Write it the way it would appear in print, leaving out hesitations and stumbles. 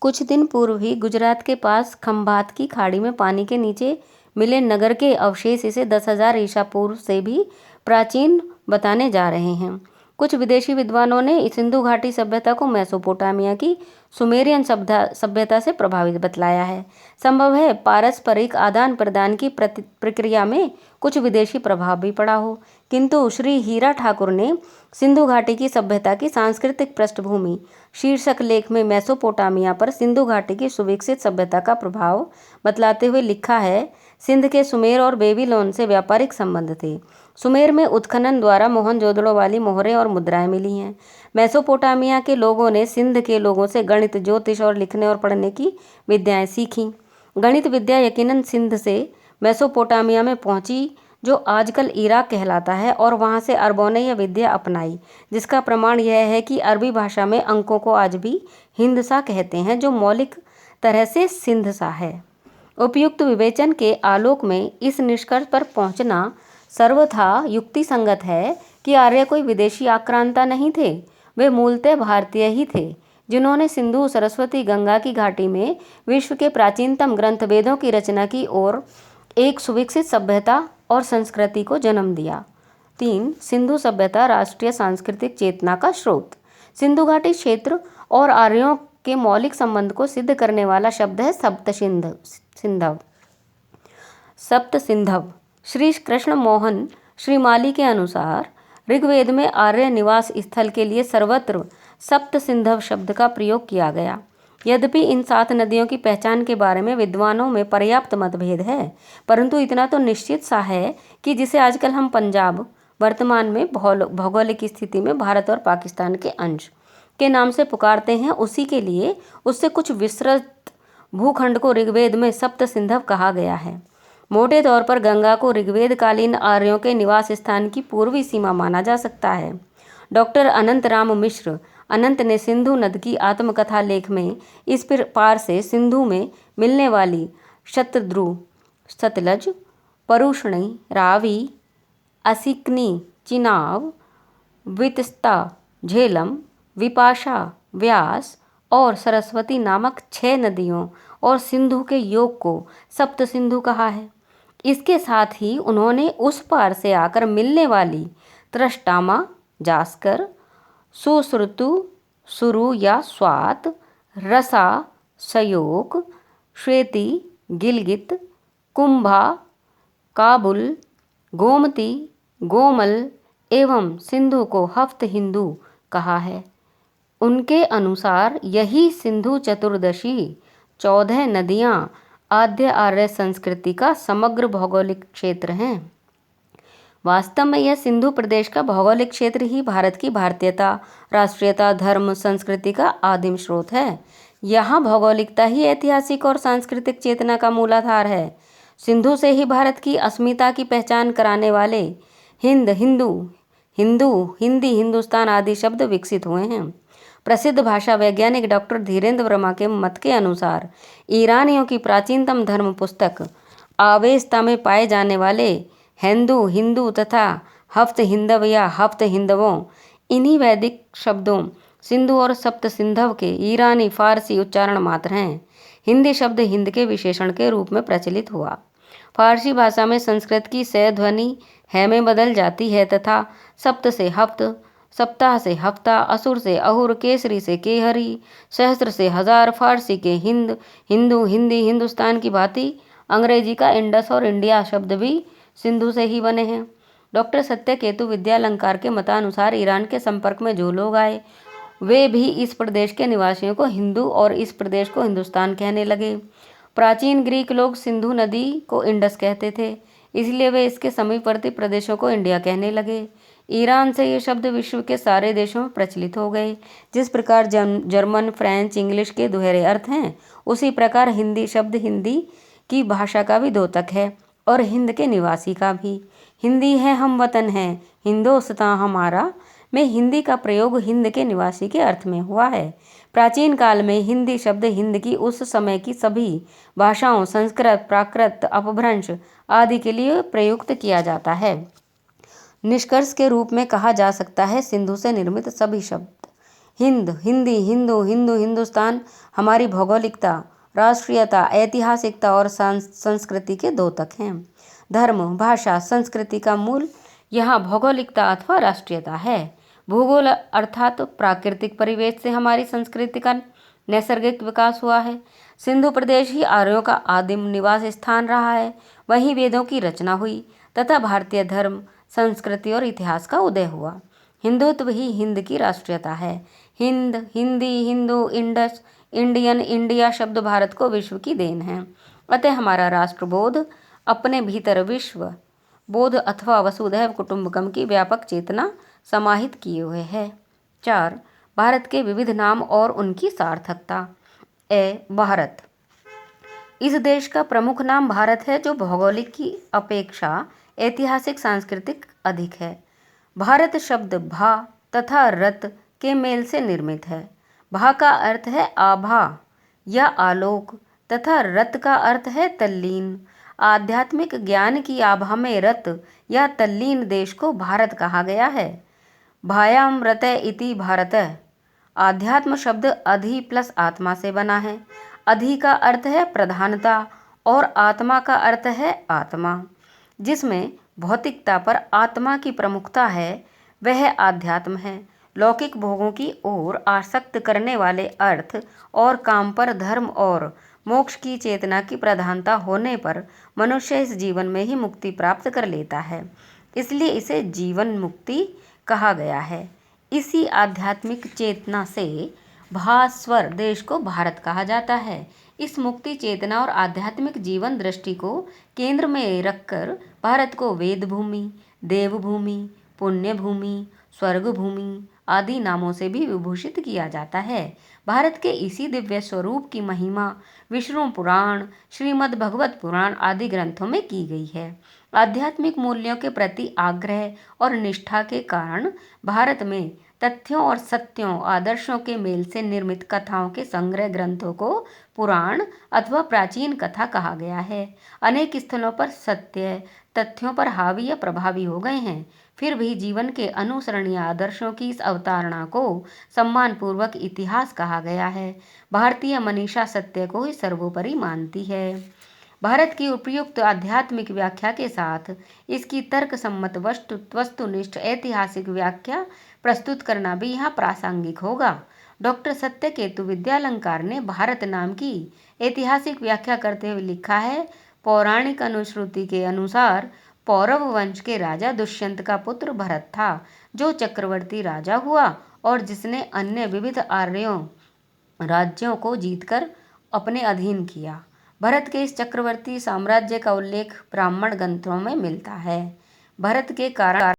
कुछ दिन पूर्व ही गुजरात के पास खंभात की खाड़ी में पानी के नीचे मिले नगर के अवशेष इसे 10,000 ईसा पूर्व से भी प्राचीन बताने जा रहे हैं। कुछ विदेशी विद्वानों ने सिंधु घाटी सभ्यता को मेसोपोटामिया की सुमेरियन सभ्यता से प्रभावित बतलाया है। संभव है पारस्परिक आदान प्रदान की प्रक्रिया में कुछ विदेशी प्रभाव भी पड़ा हो, किंतु श्री हीरा ठाकुर ने सिंधु घाटी की सभ्यता की सांस्कृतिक पृष्ठभूमि शीर्षक लेख में मेसोपोटामिया पर सिंधु घाटी की सुविकसित सभ्यता का प्रभाव बतलाते हुए लिखा है, सिंध के सुमेर और बेबीलोन से व्यापारिक संबंध थे। सुमेर में उत्खनन द्वारा मोहनजोदड़ो वाली मोहरें और मुद्राएं मिली हैं। मेसोपोटामिया के लोगों ने सिंध के लोगों से गणित, ज्योतिष और लिखने और पढ़ने की विद्याएं सीखीं। गणित विद्या यकीनन सिंध से मेसोपोटामिया में पहुंची, जो आजकल इराक कहलाता है, और वहां से अरबों ने यह विद्या अपनाई, जिसका प्रमाण यह है कि अरबी भाषा में अंकों को आज भी हिंदसा कहते हैं, जो मौलिक तरह से सिंधसा है। उपयुक्त विवेचन के आलोक में इस निष्कर्ष पर पहुंचना सर्वथा युक्ति संगत है कि आर्य कोई विदेशी आक्रांता नहीं थे। वे मूलतः भारतीय ही थे, जिन्होंने सिंधु, सरस्वती, गंगा की घाटी में विश्व के प्राचीनतम ग्रंथ वेदों की रचना की और एक सुविकसित सभ्यता और संस्कृति को जन्म दिया। 3. सिंधु सभ्यता राष्ट्रीय सांस्कृतिक चेतना का स्रोत। सिंधु घाटी क्षेत्र और आर्यों के मौलिक संबंध को सिद्ध करने वाला शब्द है सप्तसिंधव। सप्तसिंधव श्री कृष्ण मोहन श्रीमाली के अनुसार ऋग्वेद में आर्य निवास स्थल के लिए सर्वत्र सप्तसिंधव शब्द का प्रयोग किया गया। यद्यपि इन 7 नदियों की पहचान के बारे में विद्वानों में पर्याप्त मतभेद है, परंतु इतना तो निश्चित सा है कि जिसे आजकल हम पंजाब, वर्तमान में भौगोलिक स्थिति में भारत और पाकिस्तान के अंश के नाम से पुकारते हैं, उसी के लिए उससे कुछ विस्तृत भूखंड को ऋग्वेद में सप्तसिंधव कहा गया है। मोटे तौर पर गंगा को ऋग्वेद कालीन आर्यों के निवास स्थान की पूर्वी सीमा माना जा सकता है। डॉक्टर अनंत राम मिश्र अनंत ने सिंधु नद की आत्मकथा लेख में इस पार से सिंधु में मिलने वाली शतद्रु, सतलज, परुष्णी, रावी, असिकनी, चिनाब, वितस्ता, झेलम, विपाशा, व्यास और सरस्वती नामक 6 नदियों और सिंधु के योग को सप्त सिंधु कहा है। इसके साथ ही उन्होंने उस पार से आकर मिलने वाली त्रष्टामा, जास्कर, सुश्रुतु, सुरु या स्वात, रसा, सयोक, श्वेती, गिलगित, कुंभा, काबुल, गोमती, गोमल एवं सिंधु को हफ्त हिंदू कहा है। उनके अनुसार यही सिंधु चतुर्दशी 14 नदियाँ आद्य आर्य संस्कृति का समग्र भौगोलिक क्षेत्र हैं। वास्तव में यह सिंधु प्रदेश का भौगोलिक क्षेत्र ही भारत की भारतीयता, राष्ट्रीयता, धर्म, संस्कृति का आदिम स्रोत है। यहाँ भौगोलिकता ही ऐतिहासिक और सांस्कृतिक चेतना का मूलाधार है। सिंधु से ही भारत की अस्मिता की पहचान कराने वाले हिंद, हिंदू, हिंदू, हिंदी, हिंदुस्तान आदि शब्द विकसित हुए हैं। प्रसिद्ध भाषा वैज्ञानिक डॉक्टर धीरेन्द्र वर्मा के मत के अनुसार ईरानियों की प्राचीनतम धर्म पुस्तक आवेस्ता में पाए जाने वाले हिंदू, हिंदू तथा हफ्त हिंदव या हफ्त हिंदवों इन्हीं वैदिक शब्दों सिंधु और सप्त सिंधव के ईरानी फारसी उच्चारण मात्र हैं। हिंदी शब्द हिंद के विशेषण के रूप में प्रचलित हुआ। फारसी भाषा में संस्कृत की स ध्वनि है में बदल जाती है तथा सप्त से हफ्त, सप्ताह से हफ्ता, असुर से अहुर, केसरी से केहरी, सहस्त्र से हजार, फारसी के हिंद, हिंदू, हिंदी, हिंदुस्तान की भांति अंग्रेजी का इंडस और इंडिया शब्द भी सिंधु से ही बने हैं। डॉक्टर सत्यकेतु विद्यालंकार के मतानुसार ईरान के संपर्क में जो लोग आए वे भी इस प्रदेश के निवासियों को हिंदू और इस प्रदेश को हिंदुस्तान कहने लगे। प्राचीन ग्रीक लोग सिंधु नदी को इंडस कहते थे, इसलिए वे इसके समीपवर्ती प्रदेशों को इंडिया कहने लगे। ईरान से ये शब्द विश्व के सारे देशों में प्रचलित हो गए। जिस प्रकार जर्मन, फ्रेंच, इंग्लिश के दुहरे अर्थ हैं, उसी प्रकार हिंदी शब्द हिंदी की भाषा का भी द्योतक है और हिंद के निवासी का भी। हिंदी है हम वतन है, हिंदोस्तां हमारा में हिंदी का प्रयोग हिंद के निवासी के अर्थ में हुआ है। प्राचीन काल में हिंदी शब्द हिंद की उस समय की सभी भाषाओं संस्कृत, प्राकृत, अपभ्रंश आदि के लिए प्रयुक्त किया जाता है। निष्कर्ष के रूप में कहा जा सकता है सिंधु से निर्मित सभी शब्द हिंद, हिंदी, हिंदू, हिंदू, हिंदुस्तान हमारी भौगोलिकता, राष्ट्रीयता, ऐतिहासिकता और संस्कृति के द्योतक हैं। धर्म, भाषा, संस्कृति का मूल यहाँ भौगोलिकता अथवा राष्ट्रीयता है। भूगोल अर्थात प्राकृतिक परिवेश से हमारी संस्कृति का नैसर्गिक विकास हुआ है। सिंधु प्रदेश ही आर्यों का आदिम निवास स्थान रहा है। वहीं वेदों की रचना हुई तथा भारतीय धर्म, संस्कृति और इतिहास का उदय हुआ। हिंदुत्व ही हिंद की राष्ट्रीयता है। Hind, Hindi, Hindu, Indus, Indian, India शब्द भारत को विश्व की देन है। अतः हमारा राष्ट्रबोध अपने भीतर विश्व बोध अथवा वसुधैव कुटुंबकम की व्यापक चेतना समाहित किए हुए है। 4. भारत के विविध नाम और उनकी सार्थकता। भारत। इस देश का प्रमुख नाम भारत है, जो भौगोलिक की अपेक्षा ऐतिहासिक सांस्कृतिक अधिक है। भारत शब्द भा तथा रत के मेल से निर्मित है। भा का अर्थ है आभा या आलोक तथा रत का अर्थ है तल्लीन। आध्यात्मिक ज्ञान की आभा में रत या तल्लीन देश को भारत कहा गया है। भायाम रतय इति भारतः। आध्यात्म शब्द अधि प्लस आत्मा से बना है। अधि का अर्थ है प्रधानता और आत्मा का अर्थ है आत्मा। जिसमें भौतिकता पर आत्मा की प्रमुखता है वह आध्यात्म है। लौकिक भोगों की ओर आसक्त करने वाले अर्थ और काम पर धर्म और मोक्ष की चेतना की प्रधानता होने पर मनुष्य इस जीवन में ही मुक्ति प्राप्त कर लेता है, इसलिए इसे जीवन मुक्ति कहा गया है। इसी आध्यात्मिक चेतना से भास्वर देश को भारत कहा जाता है। इस मुक्ति चेतना और आध्यात्मिक जीवन दृष्टि को केंद्र में रखकर भारत को वेद भूमि, देव भूमि, पुण्य भूमि, स्वर्ग भूमि आदि नामों से भी विभूषित किया जाता है। भारत के इसी दिव्य स्वरूप की महिमा विष्णु पुराण, श्रीमद् भगवत पुराण आदि ग्रंथों में की गई है। आध्यात्मिक मूल्यों के प्रति आग्रह और निष्ठा के कारण भारत में तथ्यों और सत्यों, आदर्शों के मेल से निर्मित कथाओं के संग्रह ग्रंथों को पुराण अथवा प्राचीन कथा कहा गया है। अनेक स्थलों पर सत्य तथ्यों पर हावी या प्रभावी हो गए हैं, फिर भी जीवन के अनुसरणीय आदर्शों की इस अवतारणा को सम्मानपूर्वक इतिहास कहा गया है। भारतीय मनीषा सत्य को ही सर्वोपरि मानती है। भारत की उपयुक्त आध्यात्मिक व्याख्या के साथ इसकी तर्क सम्मत वस्तुनिष्ठ ऐतिहासिक व्याख्या प्रस्तुत करना भी यहाँ प्रासंगिक होगा। डॉक्टर सत्यकेतु विद्यालंकार ने भारत नाम की ऐतिहासिक व्याख्या करते हुए लिखा है, पौराणिक अनुश्रुति के अनुसार पौरव वंश के राजा दुष्यंत का पुत्र भरत था, जो चक्रवर्ती राजा हुआ और जिसने अन्य विविध आर्यों राज्यों को जीतकर अपने अधीन किया। भरत के इस चक्रवर्ती साम्राज्य का उल्लेख ब्राह्मण ग्रंथों में मिलता है। भरत के कारण